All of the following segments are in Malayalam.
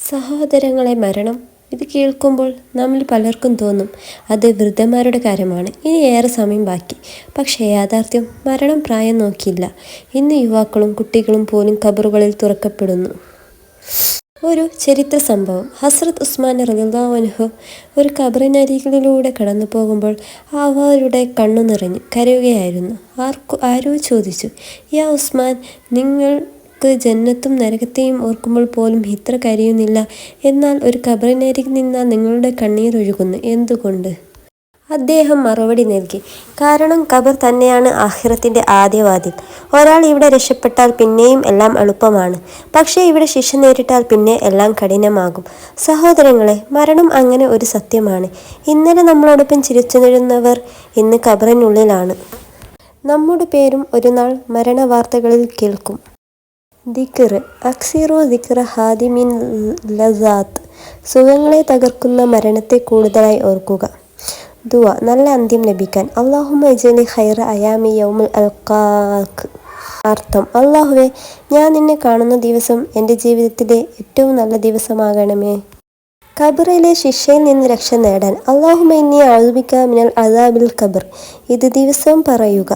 സഹോദരങ്ങളെ, മരണം ഇത് കേൾക്കുമ്പോൾ നമ്മിൽ പലർക്കും തോന്നും അത് വൃദ്ധന്മാരുടെ കാര്യമാണ്, ഇനി ഏറെ സമയം ബാക്കി. പക്ഷേ യാഥാർത്ഥ്യം മരണം പ്രായം നോക്കിയില്ല. ഇന്ന് യുവാക്കളും കുട്ടികളും പോലും ഖബറുകളിൽ തുറക്കപ്പെടുന്നു. ഒരു ചരിത്ര സംഭവം. ഹസ്രത്ത് ഉസ്മാൻ റളിയല്ലാഹു അൻഹു ഒരു ഖബറിനരികിലൂടെ കടന്നു പോകുമ്പോൾ അവരുടെ കണ്ണു നിറഞ്ഞു കരയുകയായിരുന്നു. ആരോ ചോദിച്ചു, യാ ഉസ്മാൻ, നിങ്ങൾക്ക് ജന്നത്തും നരകത്തെയും ഓർക്കുമ്പോൾ പോലും ഇത്ര കരയുന്നില്ല, എന്നാൽ ഒരു ഖബറിനരികിൽ നിന്നാൽ നിങ്ങളുടെ കണ്ണീരൊഴുകുന്നു, എന്തുകൊണ്ട്? അദ്ദേഹം മറുപടി നൽകി, കാരണം ഖബർ തന്നെയാണ് ആഖിറത്തിന്റെ ആദ്യവാതിൽ. ഒരാൾ ഇവിടെ രക്ഷപ്പെട്ടാൽ പിന്നെയും എല്ലാം എളുപ്പമാണ്, പക്ഷേ ഇവിടെ ശിക്ഷ നേരിട്ടാൽ പിന്നെ എല്ലാം കഠിനമാകും. സഹോദരങ്ങളെ, മരണം അങ്ങനെ ഒരു സത്യമാണ്. ഇന്നലെ നമ്മളോടൊപ്പം ചിരിച്ചുനിന്നവർ ഇന്ന് ഖബറിനുള്ളിലാണ്. നമ്മുടെ പേരും ഒരു നാൾ മരണവാർത്തകളിൽ കേൾക്കും. ദിക്ർ. അക്സിറു ദിക്ര ഹാദിമിൻ ലസാത്ത്. സുഖങ്ങളെ തകർക്കുന്ന മരണത്തെ കൂടുതലായി ഓർക്കുക. ദുആ. നല്ല അന്ത്യം ലഭിക്കാൻ. അല്ലാഹുമ്മ ഇജ്അലി ഖൈറ അയാമി യൗമൽ അൽഖാക്. അർത്ഥം: അല്ലാഹുവേ, ഞാൻ നിന്നെ കാണുന്ന ദിവസം എൻ്റെ ജീവിതത്തിലെ ഏറ്റവും നല്ല ദിവസമാകണമേ. ഖബറിലെ ശിക്ഷയിൽ നിന്ന് രക്ഷ നേടാൻ. അല്ലാഹുമ്മ ഇന്നി അഊദുബിക മിനൽ അദാബിൽ ഖബർ. ഇത് ദിവസവും പറയുക.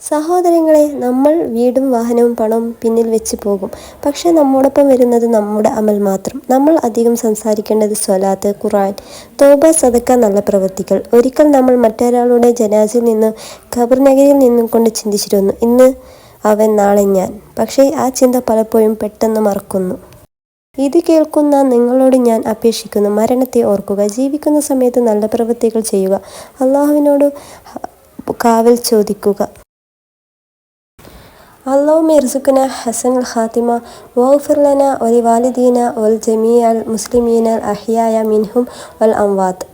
സഹോദരങ്ങളെ, നമ്മൾ വീടും വാഹനവും പണവും പിന്നിൽ വെച്ച് പോകും, പക്ഷേ നമ്മോടൊപ്പം വരുന്നത് നമ്മുടെ അമൽ മാത്രം. നമ്മൾ അധികം സംസാരിക്കേണ്ടത് സ്വലാത്ത്, ഖുർആൻ, തൗബ, സദക്ക, നല്ല പ്രവൃത്തികൾ. ഒരിക്കൽ നമ്മൾ മറ്റൊരാളുടെ ജനാസയിൽ നിന്നും ഖബർനഗരിയിൽ നിന്നും കൊണ്ട് ചിന്തിച്ചിരുന്നു, ഇന്ന് അവൻ, നാളെ ഞാൻ. പക്ഷേ ആ ചിന്ത പലപ്പോഴും പെട്ടെന്ന് മറക്കുന്നു. ഇത് കേൾക്കുന്ന നിങ്ങളോട് ഞാൻ അപേക്ഷിക്കുന്നു, മരണത്തെ ഓർക്കുക. ജീവിക്കുന്ന സമയത്ത് നല്ല പ്രവൃത്തികൾ ചെയ്യുക. അല്ലാഹുവിനോട് കാവൽ ചോദിക്കുക. അല്ലാഹുമ്മ ഇർസുഖ്നാ ഹസനൽ ഖാതിമ വഗ്ഫിർ ലനാ വലിവാലിദീനാ വൽ ജമീഅൽ മുസ്ലിമീന അൽ അഹ്യായ മിൻഹും വൽ അംവാത്ത്.